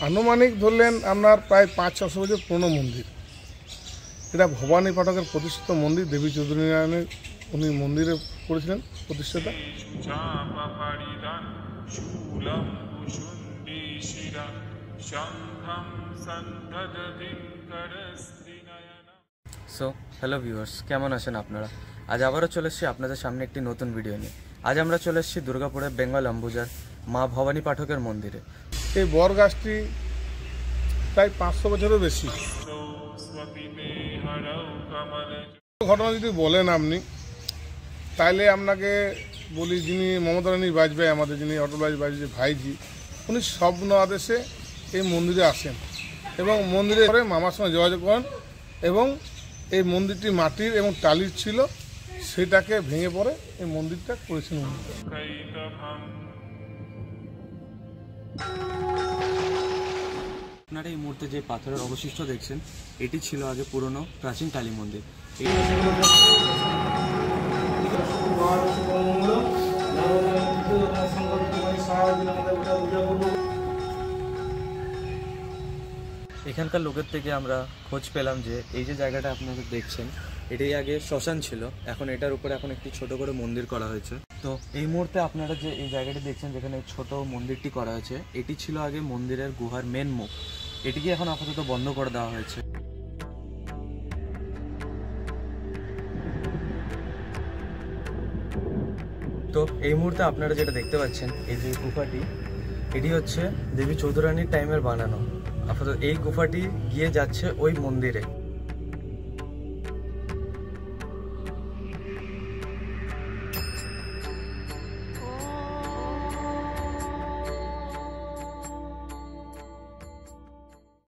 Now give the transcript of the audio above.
আনুমানিক ধরলেন আপনার প্রায় ৫-৬০০ বছর পুরনো মন্দির। এটা ভবানী পাঠকের প্রতিষ্ঠিত মন্দির। দেবী চৌধুরী নারায়ণের উনি মন্দিরে করেছিলেন প্রতিষ্ঠাতা। সো হ্যালো ভিউয়ার্স, কেমন আছেন আপনারা? আজ আবারও চলে এসেছি আপনাদের সামনে একটি নতুন ভিডিও নিয়ে। আজ আমরা চলে এসেছি দুর্গাপুরের বেঙ্গল অম্বুজার মা ভবানী পাঠকের মন্দিরে। এই বর গাছটি প্রায় ৫০০ বছরের বেশি। ঘটনা যদি বলেন আপনি, তাইলে আপনাকে বলি, যিনি মমতা রানী বাজপেয়ী, আমাদের যিনি অটল বিহারী বাজপেয়ী ভাইজি, উনি স্বপ্ন আদেশে এই মন্দিরে আসেন এবং মন্দিরে পরে মামার সঙ্গে যোগাযোগ করেন এবং এই মন্দিরটি মাটির এবং টালির ছিল, সেটাকে ভেঙে পড়ে এই মন্দিরটা করেছেন উনি। আপনারা এই মুহূর্তে যে পাথরের অবশিষ্ট দেখছেন, এটি ছিল আগে পুরনো প্রাচীন কালী মন্দির। এখানকার লোকের থেকে আমরা খোঁজ পেলাম যে এই যে জায়গাটা আপনারা দেখছেন, এটাই আগে শ্মশান ছিল। এখন এটার উপরে একটি ছোট করে মন্দির করা হয়েছে। তো এই মুহূর্তে আপনারা যে এই জায়গাটি দেখছেন, যেখানে ছোট মন্দিরটি করা হয়েছে, এটি ছিল আগে মন্দিরের গুহার মেন মুখ। এটিকে এখন আপাতত বন্ধ করে দেওয়া হয়েছে। তো এই মুহূর্তে আপনারা যেটা দেখতে পাচ্ছেন, এই যে গুফাটি, এটি হচ্ছে দেবী চৌধুরানীর টাইমের বানানো। আপাতত এই গুফাটি গিয়ে যাচ্ছে ওই মন্দিরে।